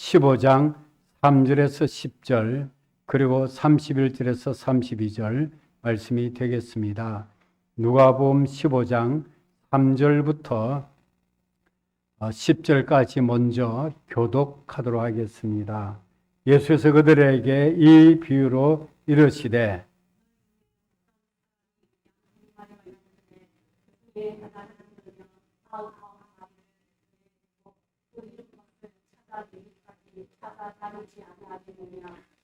15장 3절에서 10절 그리고 31절에서 32절 말씀이 되겠습니다. 누가복음 15장 3절부터 10절까지 먼저 교독하도록 하겠습니다. 예수께서 그들에게 이 비유로 이르시되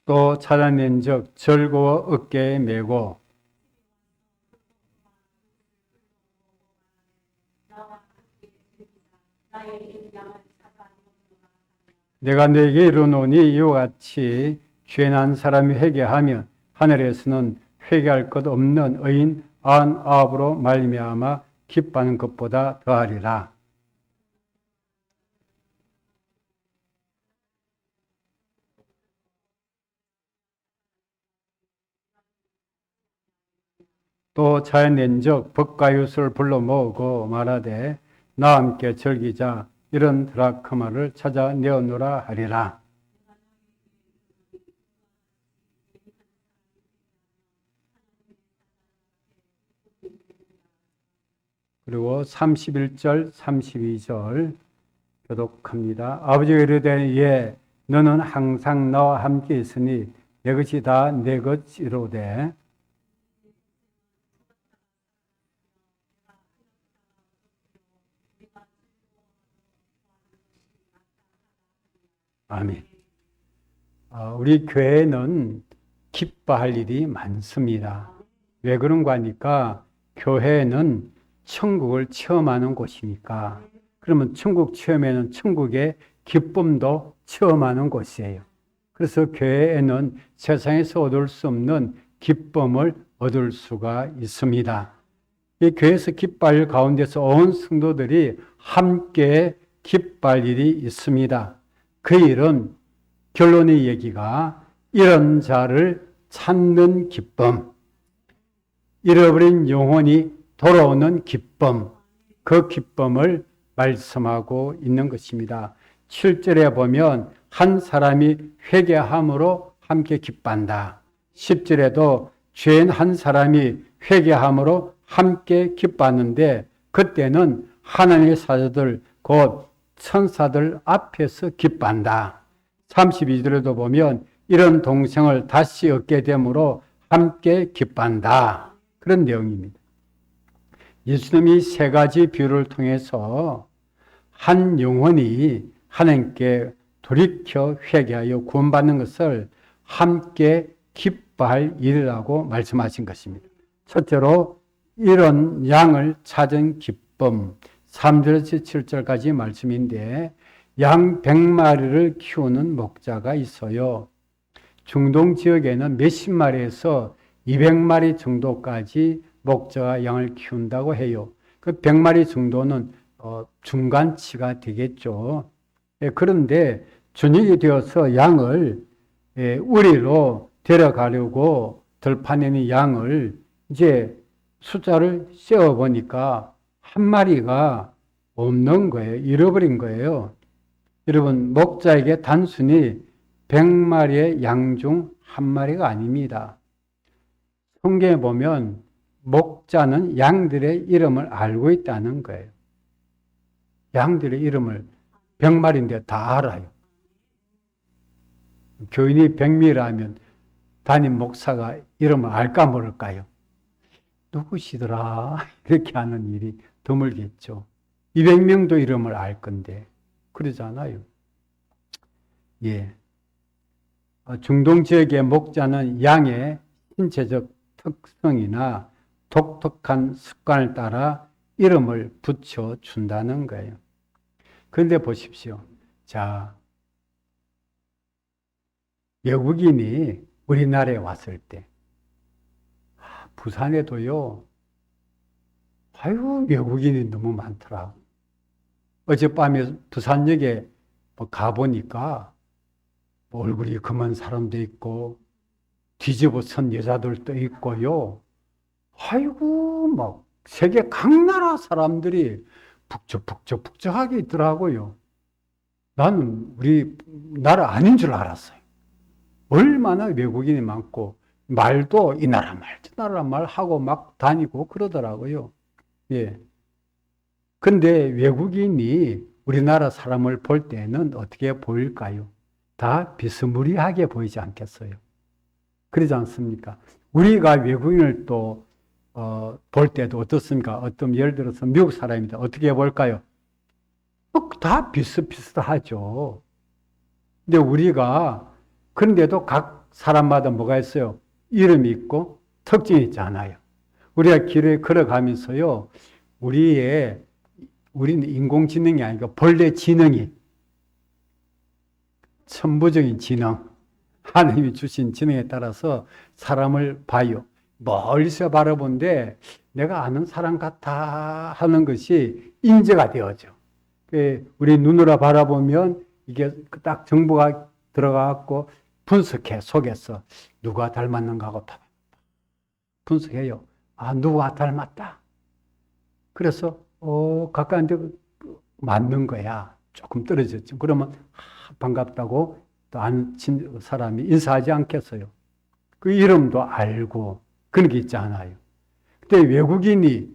또 찾아낸즉 절고 어깨에 메고 내가 네게 이르노니 이와 같이 죄난 사람이 회개하면 하늘에서는 회개할 것 없는 의인 99으로 말미암아 기뻐하는 것보다 더하리라. 또 자연낸적 법가유수를 불러 모으고 말하되 나와 함께 즐기자 이런 드라크마를 찾아 내어놓으라 하리라. 그리고 31절 32절 교독합니다. 아버지가 이르되 예 너는 항상 나와 함께 있으니 내 것이 다 내 것이로되 아멘. 우리 교회는 기뻐할 일이 많습니다. 왜 그런가 하니까 교회는 천국을 체험하는 곳이니까 그러면 천국 체험에는 천국의 기쁨도 체험하는 곳이에요. 그래서 교회에는 세상에서 얻을 수 없는 기쁨을 얻을 수가 있습니다. 이 교회에서 기뻐할 가운데서 온 성도들이 함께 기뻐할 일이 있습니다. 그 일은 결론의 얘기가 이런 자를 찾는 기쁨, 잃어버린 영혼이 돌아오는 기쁨, 그 기쁨을 말씀하고 있는 것입니다. 7절에 보면 한 사람이 회개함으로 함께 기뻐한다. 10절에도 죄인 한 사람이 회개함으로 함께 기뻐하는데 그때는 하나님의 사자들 곧 천사들 앞에서 기뻐한다. 32절에도 보면 이런 동생을 다시 얻게 되므로 함께 기뻐한다. 그런 내용입니다. 예수님이 세 가지 비유를 통해서 한 영혼이 하나님께 돌이켜 회개하여 구원받는 것을 함께 기뻐할 일이라고 말씀하신 것입니다. 첫째로 이런 양을 찾은 기쁨 3절에서 7절까지 말씀인데 양 100마리를 키우는 목자가 있어요. 중동 지역에는 몇십 마리에서 200마리 정도까지 목자가 양을 키운다고 해요. 그 100마리 정도는 중간치가 되겠죠. 그런데 저녁이 되어서 양을 우리로 데려가려고 들판에 양을 이제 숫자를 세어보니까 한 마리가 없는 거예요. 잃어버린 거예요. 여러분, 목자에게 단순히 100마리의 양 중 한 마리가 아닙니다. 성경에 보면 목자는 양들의 이름을 알고 있다는 거예요. 양들의 이름을 100마리인데 다 알아요. 교인이 100명이라면 담임 목사가 이름을 알까 모를까요? 누구시더라? 이렇게 하는 일이 드물겠죠. 200명도 이름을 알 건데 그러잖아요. 예. 중동 지역의 목자는 양의 신체적 특성이나 독특한 습관을 따라 이름을 붙여준다는 거예요. 그런데 보십시오. 자, 외국인이 우리나라에 왔을 때 부산에도요, 외국인이 너무 많더라. 어젯밤에 부산역에 가보니까 얼굴이 검은 사람도 있고, 뒤집어 선 여자들도 있고요. 막 세계 각 나라 사람들이 북적북적하게 있더라고요. 나는 우리 나라 아닌 줄 알았어요. 얼마나 외국인이 많고 말도 이 나라 말, 저 나라 말 하고 막 다니고 그러더라고요. 예. 근데 외국인이 우리나라 사람을 볼 때는 어떻게 보일까요? 다 비스무리하게 보이지 않겠어요? 그러지 않습니까? 우리가 외국인을 또 볼 때도 어떻습니까? 어떤 예를 들어서 미국 사람이다. 어떻게 볼까요? 다 비슷비슷하죠. 근데 우리가 그런데도 각 사람마다 뭐가 있어요? 이름이 있고 특징이 있잖아요. 우리가 길에 걸어가면서요. 우리는 인공지능이 아니고 본래 지능이 천부적인 지능, 하나님이 주신 지능에 따라서 사람을 봐요. 멀리서 바라보는데 내가 아는 사람 같아 하는 것이 인지가 되어져. 우리 눈으로 바라보면 이게 딱 정보가 들어가갖고 분석해, 속에서 누가 닮았는가 하고 분석해요. 아, 누가 닮았다. 그래서 가까운데 맞는 거야. 조금 떨어졌죠. 그러면 반갑다고 또 아는 사람이 인사하지 않겠어요. 그 이름도 알고 그런 게 있잖아요. 근데 외국인이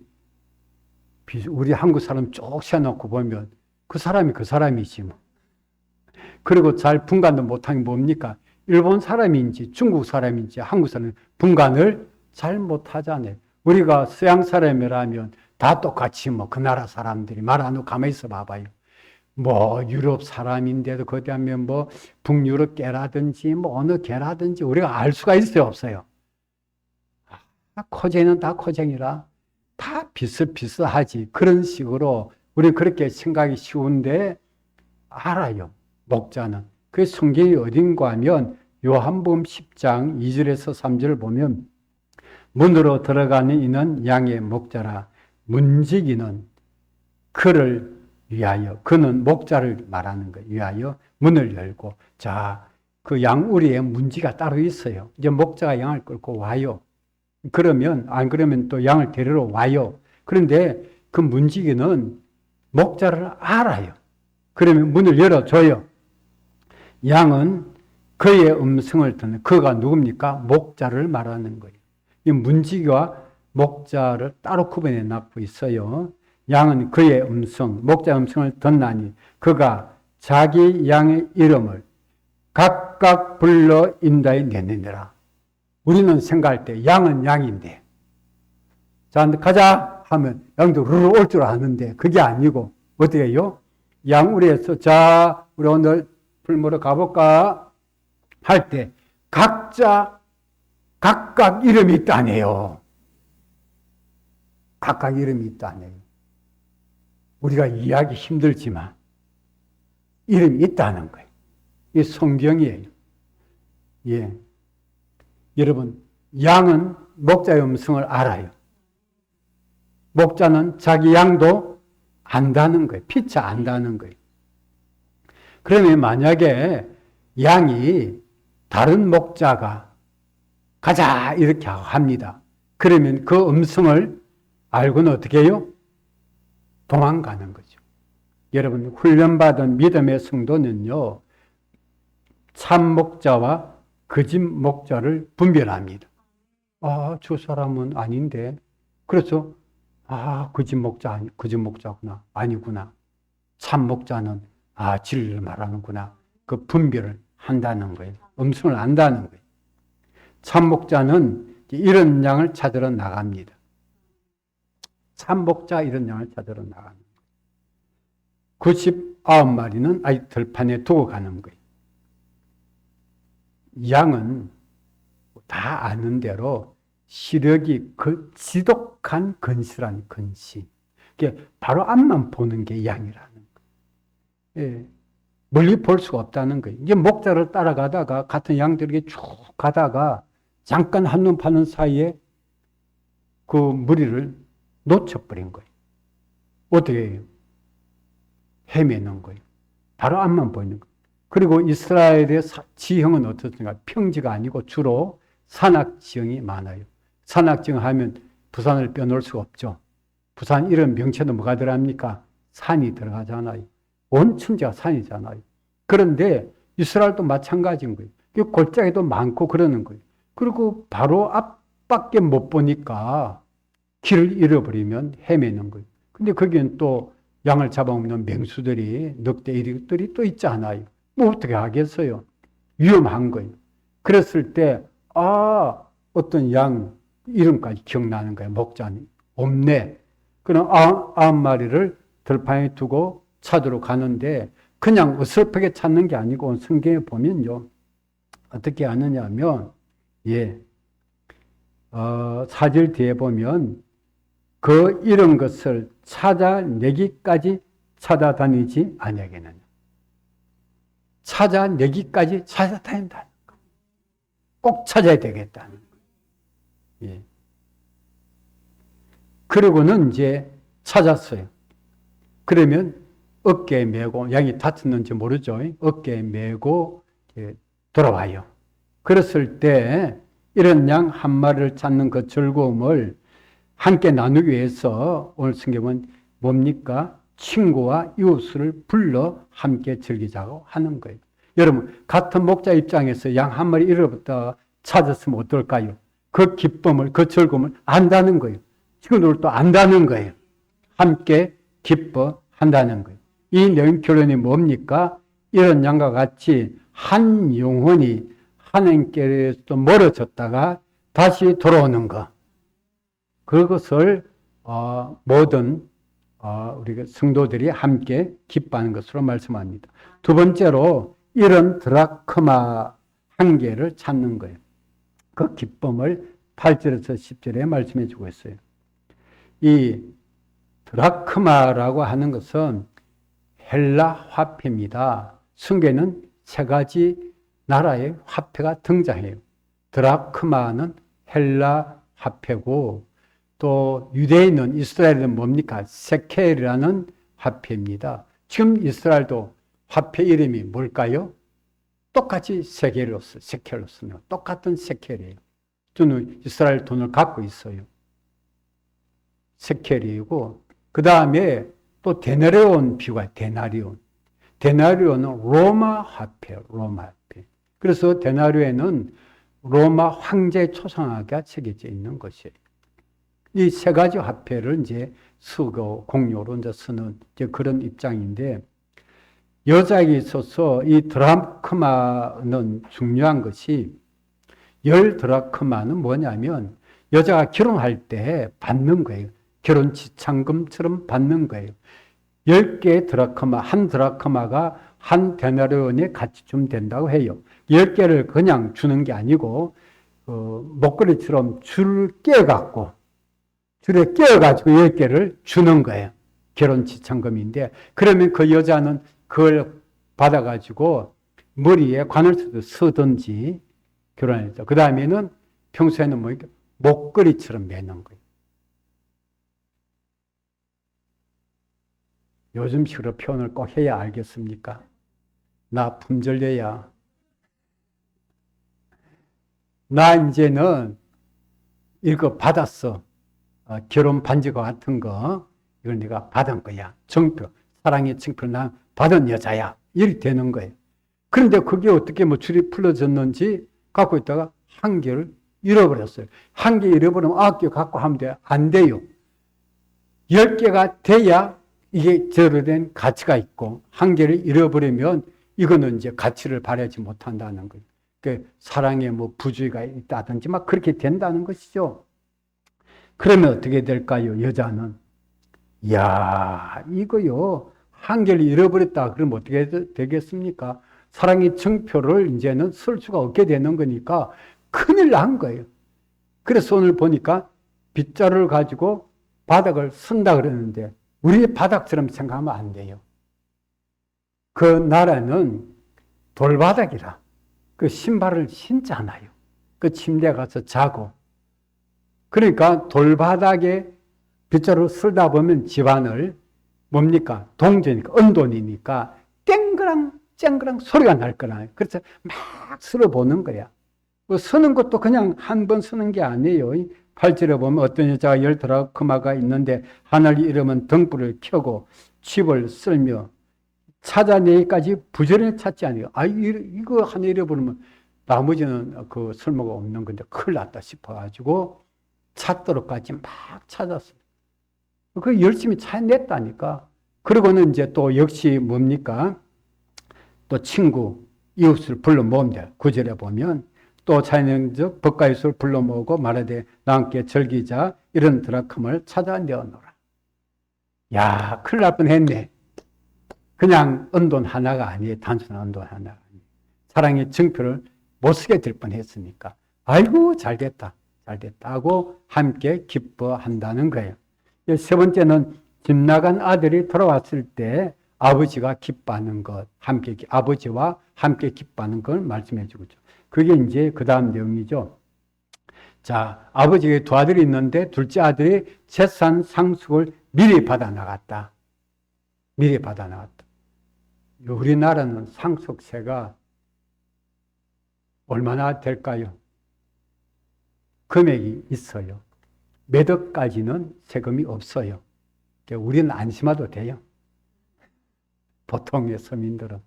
우리 한국 사람 쭉 세워놓고 보면 그 사람이 그 사람이지 뭐. 그리고 잘 분간도 못하는 게 뭡니까? 일본 사람인지 중국 사람인지 한국 사람 분간을 잘 못하잖아요. 우리가 서양 사람이라면 다 똑같이 뭐 그 나라 사람들이 말 안 하고 가만히 있어 봐봐요. 뭐 유럽 사람인데도 거기하면 뭐 북유럽 개라든지 뭐 어느 개라든지 우리가 알 수가 있어요, 없어요? 코쟁이는 다 코쟁이라 다 비슷비슷하지. 그런 식으로 우리는 그렇게 생각이 쉬운데 알아요, 목자는. 그 성경이 어딘가 하면 요한복음 10장 2절에서 3절을 보면 문으로 들어가는 이는 양의 목자라 문지기는 그를 위하여, 그는 목자를 말하는 거예요. 위하여 문을 열고, 자, 그 양우리에 문지가 따로 있어요. 이제 목자가 양을 끌고 와요. 그러면 안 그러면 또 양을 데리러 와요. 그런데 그 문지기는 목자를 알아요. 그러면 문을 열어줘요. 양은 그의 음성을 듣는, 그가 누굽니까? 목자를 말하는 거예요. 이 문지기와 목자를 따로 구분해 놨고 있어요. 양은 그의 음성, 목자의 음성을 듣나니 그가 자기 양의 이름을 각각 불러 인다에 내느니라. 우리는 생각할 때 양은 양인데, 자, 가자 하면 양도 루루 올 줄 아는데 그게 아니고 어떻게 해요? 양우리에서 자, 우리 오늘 풀무러 가볼까? 할 때 각자 각각 이름이 있다네요. 각각 이름이 있다네요. 우리가 이해하기 힘들지만 이름이 있다는 거예요. 이 성경이에요. 예. 여러분, 양은 목자의 음성을 알아요. 목자는 자기 양도 안다는 거예요. 피차 안다는 거예요. 그러면 만약에 양이 다른 목자가 가자 이렇게 합니다. 그러면 그 음성을 알고는 어떻게 해요? 도망가는 거죠. 여러분, 훈련받은 믿음의 성도는요, 참 목자와 거짓 목자를 분별합니다. 아, 저 사람은 아닌데. 그래서 아, 거짓 목자구나. 아니구나. 참 목자는 진리를 말하는구나. 그 분별을 한다는 거예요. 음성을 안다는 거예요. 참 목자는 이런 양을 찾으러 나갑니다. 참 목자 이런 양을 찾으러 나가는 거예요. 99마리는 아직 들판에 두고 가는 거예요. 양은 다 아는 대로 시력이 그 지독한 건실한 건시. 바로 앞만 보는 게 양이라는 거예요. 예. 멀리 볼 수가 없다는 거예요. 이제 목자를 따라가다가 같은 양들에게 쭉 가다가 잠깐 한눈 파는 사이에 그 무리를 놓쳐버린 거예요. 어떻게 해요? 헤매는 거예요. 바로 앞만 보이는 거예요. 그리고 이스라엘의 지형은 어떻습니까? 평지가 아니고 주로 산악지형이 많아요. 산악지형 하면 부산을 빼놓을 수가 없죠. 부산 이런 명체도 뭐가 들어갑니까? 산이 들어가잖아요. 온 천지가 산이잖아요. 그런데 이스라엘도 마찬가지인 거예요. 골짜기도 많고 그러는 거예요. 그리고 바로 앞밖에 못 보니까 길을 잃어버리면 헤매는 거예요. 근데 거기는 또 양을 잡아먹는 맹수들이, 늑대 이리들이 또 있지 않아요. 뭐 어떻게 하겠어요? 위험한 거예요. 그랬을 때, 어떤 양 이름까지 기억나는 거예요. 목자는. 없네. 그럼 9마리를 들판에 두고 찾으러 가는데 그냥 어설프게 찾는 게 아니고 성경에 보면요. 어떻게 하느냐 하면, 4절 뒤에 보면 그 이런 것을 찾아내기까지 찾아다니지 아니하겠느냐. 찾아내기까지 찾아다닌다는 거. 꼭 찾아야 되겠다는 거. 그러고는 이제 찾았어요. 그러면 어깨에 메고, 양이 다쳤는지 모르죠. 어깨에 메고 돌아와요. 그랬을 때 이런 양 한 마리를 찾는 그 즐거움을 함께 나누기 위해서 오늘 성경은 뭡니까? 친구와 이웃을 불러 함께 즐기자고 하는 거예요. 여러분, 같은 목자 입장에서 양 한 마리 잃어버렸다 찾았으면 어떨까요? 그 기쁨을, 그 즐거움을 안다는 거예요. 친구들도 안다는 거예요. 함께 기뻐한다는 거예요. 이 내용 결론이 뭡니까? 이런 양과 같이 한 영혼이 하나님께서 멀어졌다가 다시 돌아오는 것. 그것을 모든 우리 성도들이 함께 기뻐하는 것으로 말씀합니다. 두 번째로 이런 드라크마 한 개를 찾는 거예요. 그 기쁨을 8절에서 10절에 말씀해 주고 있어요. 이 드라크마라고 하는 것은 헬라 화폐입니다. 성경에는 세 가지 나라의 화폐가 등장해요. 드라크마는 헬라 화폐고, 또 유대인은, 이스라엘은 뭡니까? 세켈이라는 화폐입니다. 지금 이스라엘도 화폐 이름이 뭘까요? 똑같이 세켈로 씁니다. 똑같은 세켈이에요. 저는 이스라엘 돈을 갖고 있어요. 세켈이고, 그 다음에 또 데나리온 비유가 데나리온. 데나리온은 로마 화폐, 로마 화폐. 그래서 데나리온에는 로마 황제의 초상화가 새겨져 있는 것이에요. 이 세 가지 화폐를 이제 쓰고 공용으로 이제 쓰는 이제 그런 입장인데, 여자에게 있어서 이 드라크마는 중요한 것이, 10드라크마는 뭐냐면 여자가 결혼할 때 받는 거예요. 결혼 지참금처럼 받는 거예요. 10개의 드라크마, 한 드라크마가 한 데나리온의 가치 좀 된다고 해요. 10개를 그냥 주는 게 아니고 목걸이처럼 줄을 끼워갖고, 줄에 끼워가지고 10개를 주는 거예요. 결혼 지참금인데, 그러면 그 여자는 그걸 받아가지고 머리에 관을 쓰든지 결혼했죠. 그 다음에는 평소에는 뭐 목걸이처럼 매는 거예요. 요즘식으로 표현을 꼭 해야 알겠습니까? 나 품절돼야. 나 이제는 이거 받았어. 결혼 반지와 같은 거, 이걸 내가 받은 거야. 정표, 사랑의 정표를 나 받은 여자야. 이렇게 되는 거예요. 그런데 그게 어떻게 뭐 줄이 풀어졌는지 갖고 있다가 한 개를 잃어버렸어요. 한 개 잃어버리면 9개 갖고 하면 돼요. 안 돼요. 10개가 돼야 이게 제대로 된 가치가 있고, 한 개를 잃어버리면 이거는 이제 가치를 발휘하지 못한다는 거예요. 그 사랑에 뭐 부주의가 있다든지 막 그렇게 된다는 것이죠. 그러면 어떻게 될까요? 여자는, 이야, 이거요, 한 개를 잃어버렸다 그러면 어떻게 되겠습니까? 사랑의 정표를 이제는 쓸 수가 없게 되는 거니까 큰일 난 거예요. 그래서 오늘 보니까 빗자루를 가지고 바닥을 쓴다 그러는데, 우리의 바닥처럼 생각하면 안 돼요. 그 나라는 돌바닥이라 그 신발을 신지 않아요. 그 침대에 가서 자고, 그러니까 돌바닥에 빗자루 쓰다 보면 집안을 뭡니까? 동전이니까, 은돈이니까 땡그랑 쨍그랑 소리가 날 거라요. 그래서 막 쓸어보는 거야. 쓰는 것도 그냥 한 번 쓰는 게 아니에요. 8절에 보면 어떤 여자가 10드라크마가 있는데 하늘 잃으면 등불을 켜고 칩을 쓸며 찾아내기까지 부지런히 찾지 않아요. 이거 하나 잃어버리면 나머지는 그 쓸모가 없는 건데 큰일 났다 싶어가지고 찾도록까지 막 찾았어요. 그 열심히 찾아냈다니까. 그러고는 이제 또 역시 뭡니까? 또 친구, 이웃을 불러 모은다. 구절에 보면 또 자연적 법가이웃을 불러 모으고 말하되 나와 함께 즐기자 이런 드라크을 찾아내어노라. 야, 큰일 날 뻔했네. 그냥 언돈 하나가 아니에요. 단순한 언돈 하나가 아니에요. 사랑의 증표를 못 쓰게 될 뻔했으니까 아이고 잘됐다 하고 함께 기뻐한다는 거예요. 세 번째는 집 나간 아들이 돌아왔을 때 아버지가 기뻐하는 것, 아버지와 함께 기뻐하는 걸 말씀해 주고 있죠. 그게 이제 그 다음 내용이죠. 자, 아버지에게 두 아들이 있는데 둘째 아들이 재산 상속을 미리 받아 나갔다. 우리나라는 상속세가 얼마나 될까요? 금액이 있어요. 몇 억까지는 세금이 없어요. 우리는 안심해도 돼요. 보통의 서민들은.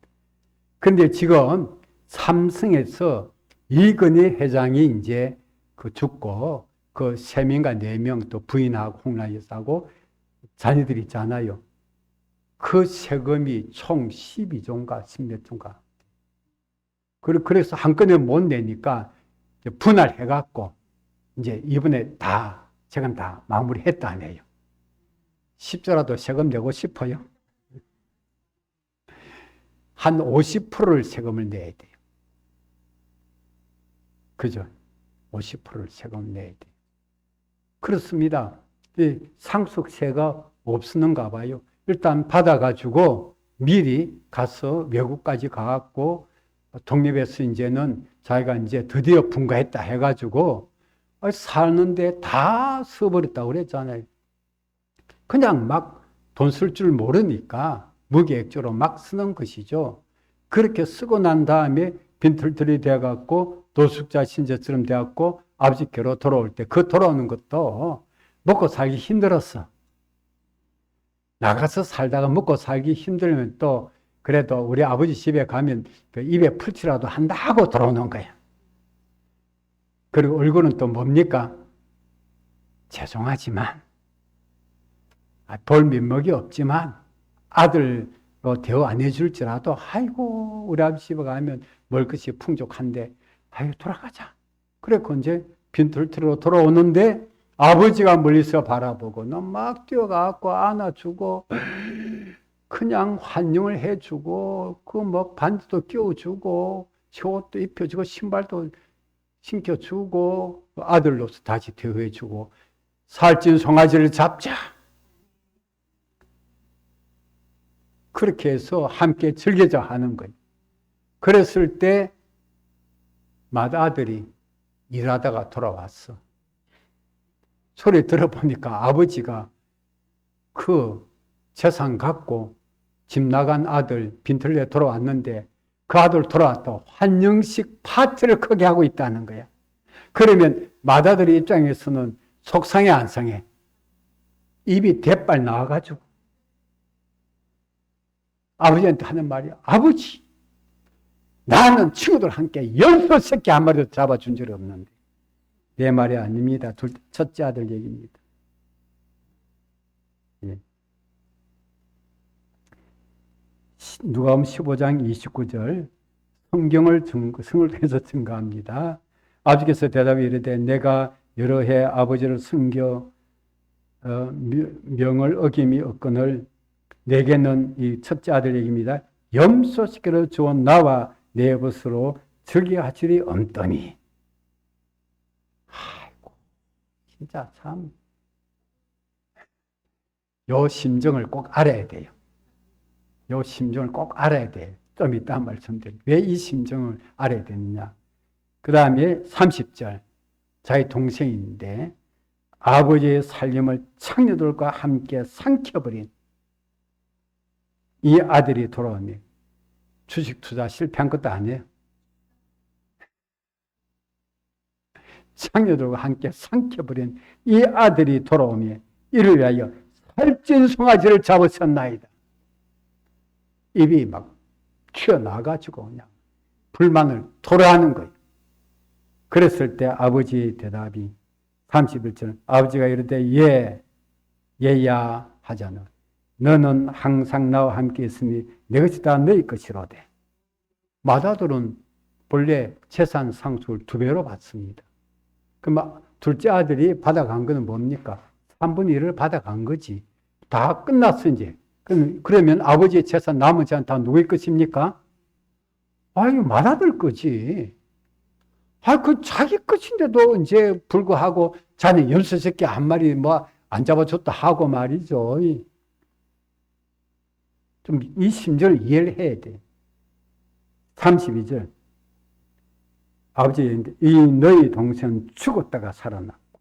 근데 지금 삼성에서 이건희 회장이 이제 죽고 그 3명과 4명 또 부인하고 홍라 여사하고 자녀들이 있잖아요. 그 세금이 총 12조인가 10몇 조인가. 그래서 한꺼번에 못 내니까 분할해갖고 이제 이번에 세금 다 마무리했다네요. 10조라도 세금 내고 싶어요. 한 50%를 세금을 내야 돼요. 그죠? 50%를 세금을 내야 돼요. 그렇습니다. 상속세가 없었는가 봐요. 일단 받아가지고 미리 가서 외국까지 가갖고 독립해서 이제는 자기가 이제 드디어 분가했다 해가지고 사는데 다 써버렸다고 그랬잖아요. 그냥 막 돈 쓸 줄 모르니까 무계획적으로 막 쓰는 것이죠. 그렇게 쓰고 난 다음에 빈털털이 돼갖고 노숙자 신세처럼 돼갖고 아버지께로 돌아올 때 그 돌아오는 것도 먹고 살기 힘들었어. 나가서 살다가 먹고 살기 힘들면 또 그래도 우리 아버지 집에 가면 그 입에 풀칠이라도 한다고 돌아오는 거야. 그리고 얼굴은 또 뭡니까? 죄송하지만 볼 면목이 없지만 아들로 대우 안 해줄지라도 아이고 우리 아버지 집에 가면 먹을 것이 풍족한데 아이고 돌아가자. 그래서 이제 빈털터리로 돌아오는데 아버지가 멀리서 바라보고 너 막 뛰어가고 안아주고 그냥 환영을 해주고 그 뭐 반지도 끼워주고 옷도 입혀주고 신발도 신겨주고 아들로서 다시 대우해주고 살찐 송아지를 잡자. 그렇게 해서 함께 즐기자 하는 거예요. 그랬을 때 맏아들이 일하다가 돌아왔어. 소리 들어보니까 아버지가 그 재산 갖고 집 나간 아들 빈털레 돌아왔는데 그 아들 돌아왔다고 환영식 파티를 크게 하고 있다는 거야. 그러면 맏아들 입장에서는 속상해 안 상해? 입이 대빨 나와가지고 아버지한테 하는 말이 아버지 나는 친구들 함께 16새끼 한 마리도 잡아준 적이 없는데 내 말이 아닙니다. 첫째 아들 얘기입니다. 예. 누가복음 15장 29절 성경을 통해서 증거합니다. 아버지께서 대답이 이르되 내가 여러 해 아버지를 숨겨 명을 어김이 없거늘 내게는 이 첫째 아들 얘기입니다. 염소시키를 주어 나와 내 것으로 즐겨하시리 없더니 아이고 진짜 참 요 심정을 꼭 알아야 돼요. 요 심정을 꼭 알아야 돼요. 좀 이따 말씀드릴게요. 왜 이 심정을 알아야 되느냐. 그 다음에 30절 자기 동생인데 아버지의 살림을 창녀들과 함께 삼켜버린 이 아들이 돌아오니 주식 투자 실패한 것도 아니에요. 창녀들과 함께 삼켜버린 이 아들이 돌아오니 이를 위하여 살찐 송아지를 잡으셨나이다. 입이 막 튀어나와가지고 그냥 불만을 토로하는 거예요. 그랬을 때 아버지의 대답이 31절 아버지가 이르되 예, 얘야 하자는 너는 항상 나와 함께 있으니 내 것이 다 너희 것이로되. 맏아들은 본래 재산 상속을 2배로 받습니다. 그럼 둘째 아들이 받아간 거는 뭡니까? 3분의 1을 받아간 거지. 다 끝났어 이제. 그러면 아버지의 재산 나머지는 다 누구의 것입니까? 이거 맏아들 거지. 그 자기 것인데도 이제 불구하고 자네 16개 한 마리 안 잡아줬다 하고 말이죠. 좀 이 심정을 이해를 해야 돼. 32절. 아버지, 이 너희 동생은 죽었다가 살아났고,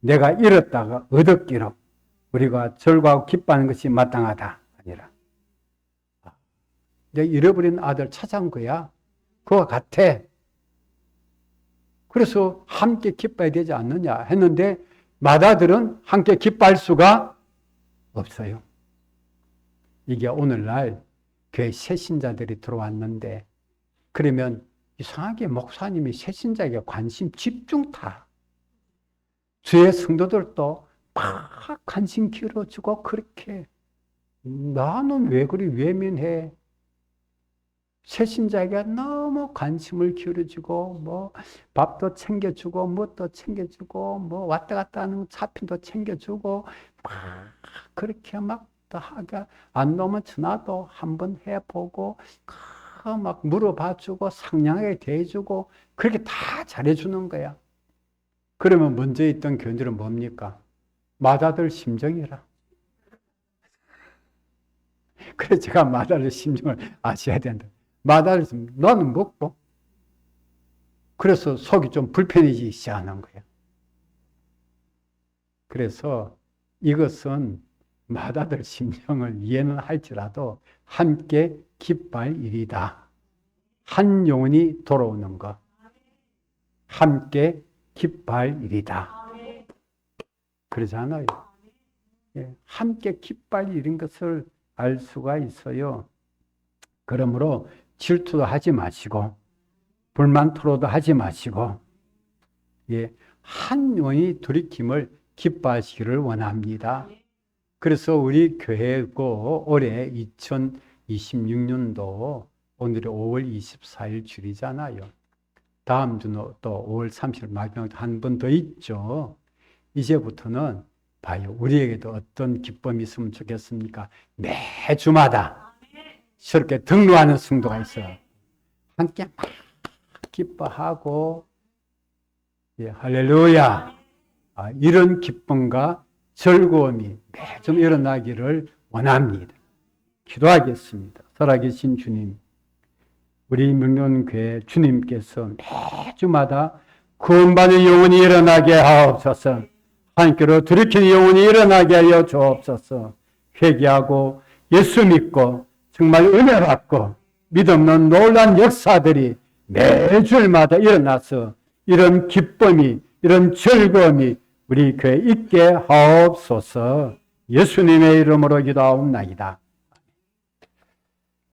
내가 잃었다가 얻었기로 우리가 절구하고 기뻐하는 것이 마땅하다. 아니라. 내가 잃어버린 아들 찾아온 거야. 그와 같아. 그래서 함께 기뻐해야 되지 않느냐 했는데, 맏아들은 함께 기뻐할 수가 없어요. 이게 오늘날 교회 새신자들이 들어왔는데, 그러면 이상하게 목사님이 새신자에게 관심 집중 다. 주의 성도들도 막 관심 길어지고 그렇게. 나는 왜 그리 외면해? 새신자에게 너무 관심을 기울여주고, 밥도 챙겨주고, 뭣도 챙겨주고, 왔다 갔다 하는 차핀도 챙겨주고, 막 그렇게 막 하게 안 놓으면 전화도 한번 해보고, 막 물어봐주고, 상냥하게 대해주고, 그렇게 다 잘해주는 거야. 그러면 먼저 있던 교인들은 뭡니까? 맏아들 심정이라. 그래서 제가 맏아들 심정을 아셔야 된다. 맏아들 너는 먹고. 그래서 속이 좀 불편해지기 시작하는 거예요. 그래서 이것은 맏아들 심정을 이해는 할지라도 함께 기뻐할 일이다. 한 영혼이 돌아오는 것. 함께 기뻐할 일이다. 그러잖아요. 함께 기뻐할 일인 것을 알 수가 있어요. 그러므로 질투도 하지 마시고 불만 토로도 하지 마시고 한 영혼이 돌이킴을 기뻐하시기를 원합니다. 그래서 우리 교회고 올해 2026년도 오늘이 5월 24일 주일이잖아요. 다음 주는 또 5월 30일 마지막 한 번 더 있죠. 이제부터는 봐요. 우리에게도 어떤 기쁨이 있으면 좋겠습니까? 매주마다 저렇게 등록하는 성도가 있어요. 함께 막 기뻐하고 할렐루야. 이런 기쁨과 즐거움이 매주 일어나기를 원합니다. 기도하겠습니다. 살아계신 주님, 우리 명령교회 주님께서 매주마다 구원받는 영혼이 일어나게 하옵소서. 하나님께로 돌이키는 영혼이 일어나게 하여 주옵소서. 회개하고 예수 믿고 정말 은혜 받고 믿음는 놀란 역사들이 매주마다 일어나서 이런 기쁨이, 이런 즐거움이 우리 교회에 있게 하옵소서. 예수님의 이름으로 기도하옵나이다.